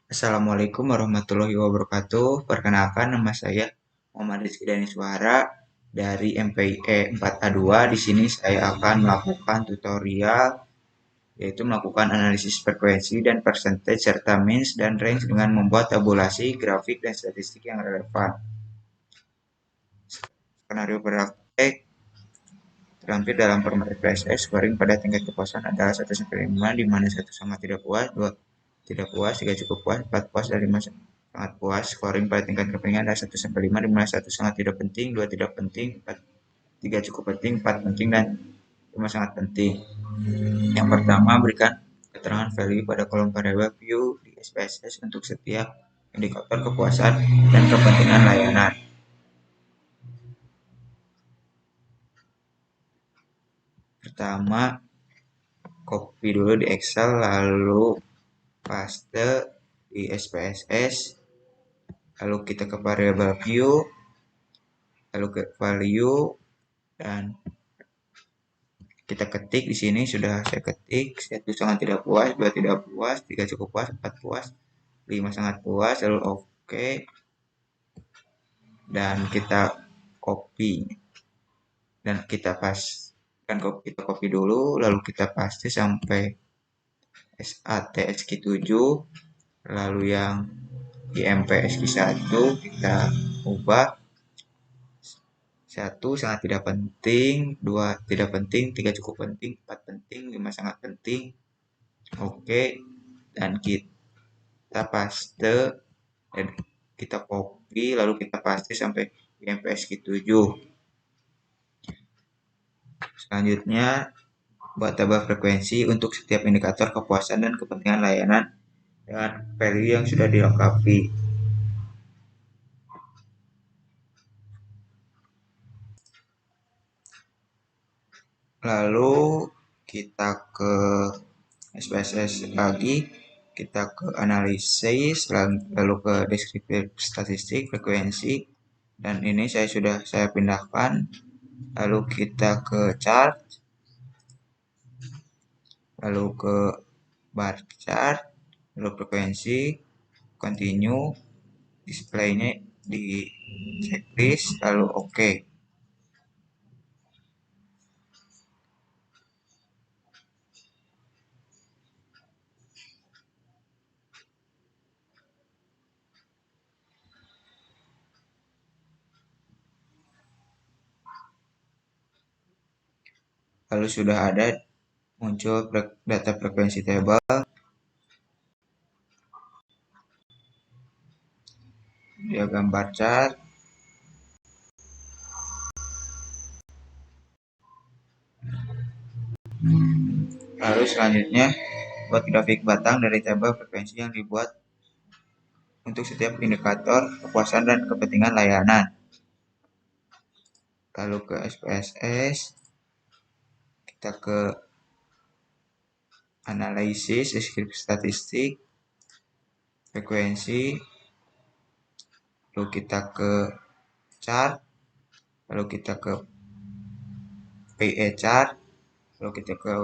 Assalamualaikum warahmatullahi wabarakatuh. Perkenalkan, nama saya Muhammad Rizky Daniswara dari MPIE 4A2. Di sini saya akan melakukan tutorial, yaitu melakukan analisis frekuensi dan percentage serta means dan range dengan membuat tabulasi, grafik, dan statistik yang relevan. Skenario praktek terlampir dalam format PSS. Scoring pada tingkat kepuasan adalah 1-5, di mana 1 sangat tidak puas, 2 tidak puas, 3 cukup puas, 4 puas, dan 5 sangat puas. Scoring pada tingkat kepentingan adalah 1-5, di mana 1 sangat tidak penting, 2 tidak penting, 3 cukup penting, 4 penting, dan 5 sangat penting. Yang pertama, berikan keterangan value pada kolom variabel view di SPSS untuk setiap indikator kepuasan dan kepentingan layanan. Pertama, copy dulu di Excel, lalu paste di SPSS, lalu kita ke variable view, lalu ke value, dan kita ketik di sini sudah saya ketik 1 sangat tidak puas, 2 tidak puas, 3 cukup puas, 4 puas, 5 sangat puas, lalu oke, dan kita copy dan kita kita copy dulu, lalu kita paste sampai SATSQ7, lalu yang IMPSQ1 kita ubah 1 sangat tidak penting, 2 tidak penting, 3 cukup penting, 4 penting, 5 sangat penting. Oke, dan kita paste dan kita copy lalu kita paste sampai IMPSQ7. Selanjutnya, buat tabel frekuensi untuk setiap indikator kepuasan dan kepentingan layanan dengan value yang sudah dilengkapi. Lalu kita ke SPSS lagi, kita ke analisis, lalu ke deskriptif statistik, frekuensi, dan ini saya pindahkan, lalu kita ke chart, lalu ke bar chart, lalu frekuensi, continue, displaynya di checklist, lalu oke. Lalu sudah ada muncul data frekuensi table, dia gambar chart, lalu selanjutnya buat grafik batang dari tabel frekuensi yang dibuat untuk setiap indikator kepuasan dan kepentingan layanan. Lalu ke SPSS, kita ke analisis, deskripsi statistik, frekuensi, lalu kita ke chart, lalu kita ke PE chart, lalu kita ke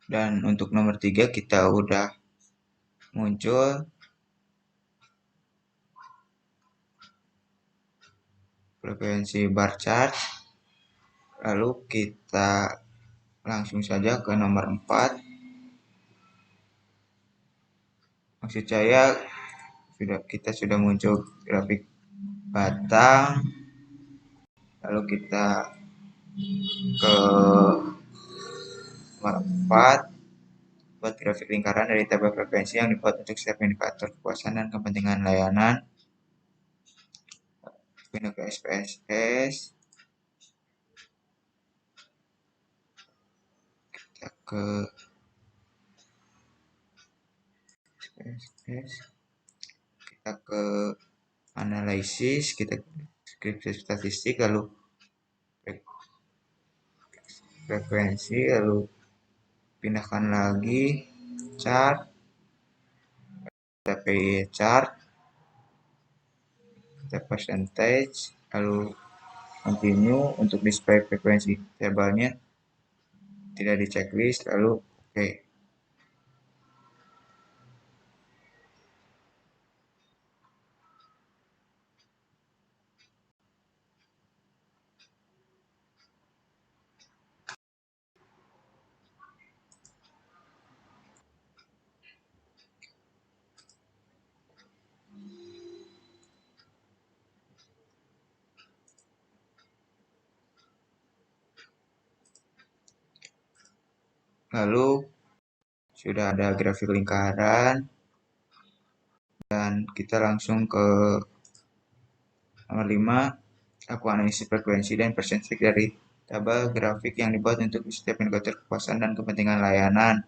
dan untuk nomor 3 kita udah muncul frekuensi bar chart. Lalu kita langsung saja ke nomor 4. Maksud saya kita sudah muncul grafik batang, lalu kita ke nomor 4 buat grafik lingkaran dari tabel frekuensi yang dibuat untuk setiap indikator kepuasan dan kepentingan layanan. Pindah ke SPSS, kita ke SPSS, kita ke analisis, kita deskripsi statistik, lalu frekuensi, lalu pindahkan lagi chart, TPI chart, kita percentage, lalu continue. Untuk display frekuensi tabelnya tidak di checklist, lalu oke. Lalu sudah ada grafik lingkaran, dan kita langsung ke nomor 5, aku analisis frekuensi dan persentasenya dari tabel grafik yang dibuat untuk setiap indikator kepuasan dan kepentingan layanan.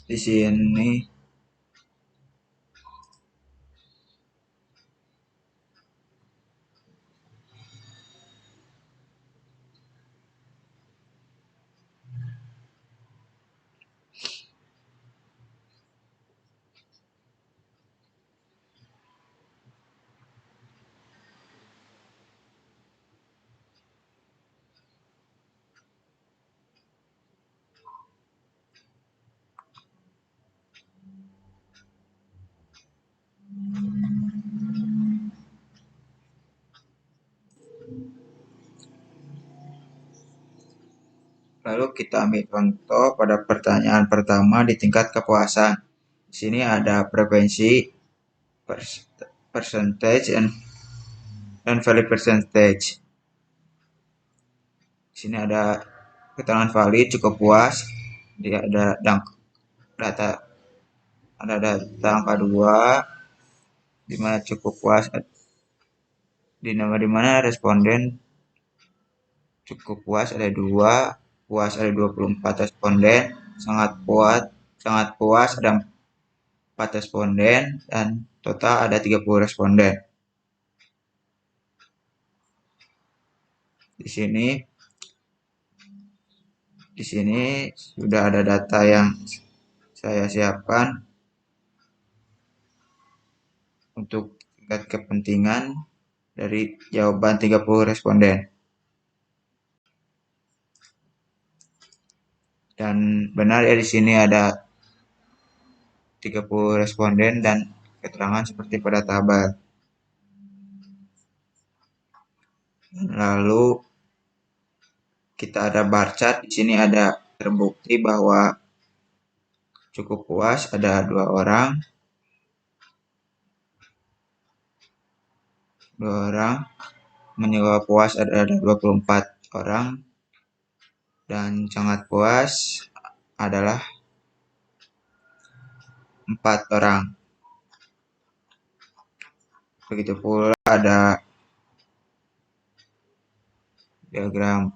Di sini lalu kita ambil contoh pada pertanyaan pertama di tingkat kepuasan. Di sini ada frekuensi, percentage, dan valid percentage. Di sini ada keterangan valid, cukup puas. Dia ada data, ada data angka 2, di mana cukup puas, di mana responden cukup puas ada 2, puas ada 24 responden, sangat puas ada 4 responden, dan total ada 30 responden. Di sini sudah ada data yang saya siapkan untuk tingkat kepentingan dari jawaban 30 responden. Dan benar ya, di sini ada 30 responden dan keterangan seperti pada tabel. Lalu kita ada bar chart. Di sini ada terbukti bahwa cukup puas ada 2 orang, menjawab puas ada 24 orang, dan sangat puas adalah 4 orang. Begitu pula ada diagram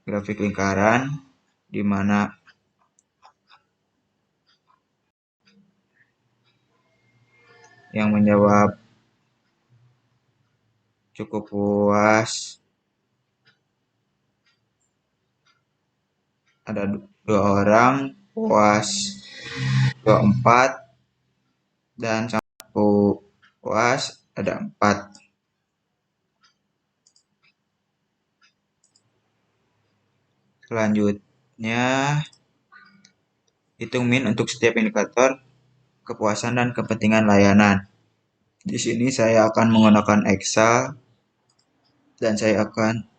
grafik lingkaran, di mana yang menjawab cukup puas ada 2 orang, puas 24, dan sangat puas ada 4. Selanjutnya, hitung min untuk setiap indikator kepuasan dan kepentingan layanan. Di sini saya akan menggunakan Excel, dan saya akan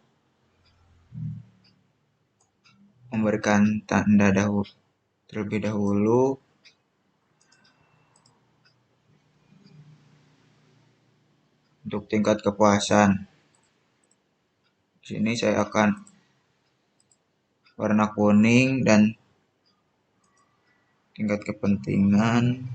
memberikan tanda terlebih dahulu untuk tingkat kepuasan. Di sini saya akan warna kuning, dan tingkat kepentingan,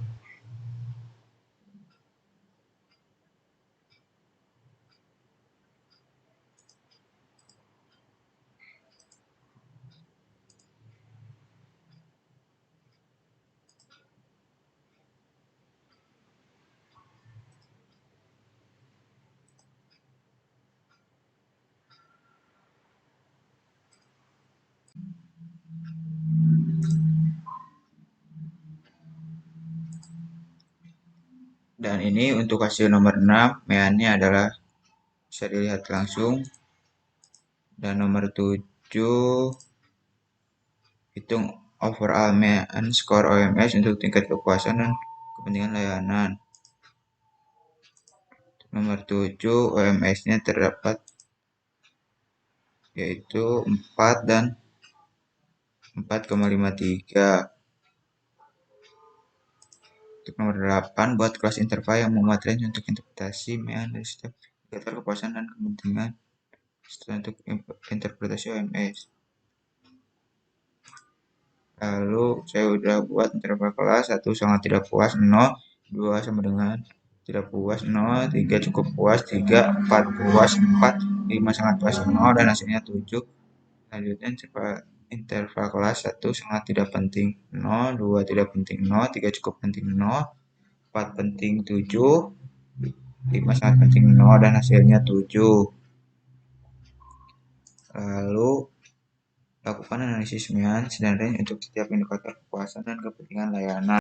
dan ini untuk hasil nomor 6 meannya adalah bisa dilihat langsung, dan nomor 7 hitung overall mean score OMS untuk tingkat kepuasan dan kepentingan layanan. Nomor 7 OMS-nya terdapat yaitu 4 dan 4,53. Untuk nomor 8 buat kelas interval yang memuat range untuk interpretasi mean dari setiap indikator kepuasan dan kepentingan setelah untuk interpretasi OMS. Lalu saya udah buat interval kelas 1 sangat tidak puas 0, 2 sama dengan tidak puas 0, 3 cukup puas 3, 4 puas 4, 5 sangat puas 0 dan hasilnya 7. Selanjutnya interval kelas 1 sangat tidak penting 0, 2 tidak penting 0, 3 cukup penting 0, 4 penting 7, 5 sangat penting 0 dan hasilnya 7. Lalu lakukan analisis mean dan range untuk setiap indikator kepuasan dan kepentingan layanan.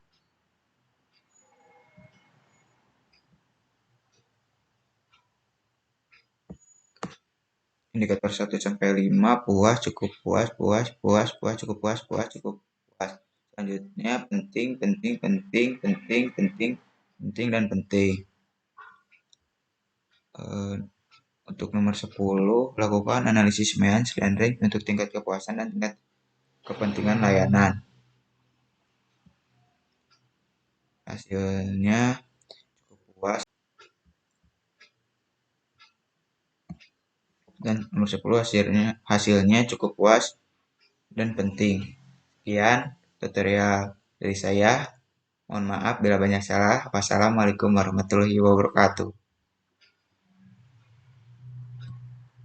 Indikator 1 sampai 5 puas, cukup puas, puas, puas, puas, cukup puas, puas, cukup puas. Selanjutnya penting, penting, penting, penting, penting, penting dan penting. Untuk nomor 10, lakukan analisis mean dan range untuk tingkat kepuasan dan tingkat kepentingan layanan. Hasilnya cukup puas. Dan nomor 10 hasilnya cukup puas dan penting. Sekian tutorial dari saya. Mohon maaf bila banyak salah. Wassalamualaikum warahmatullahi wabarakatuh.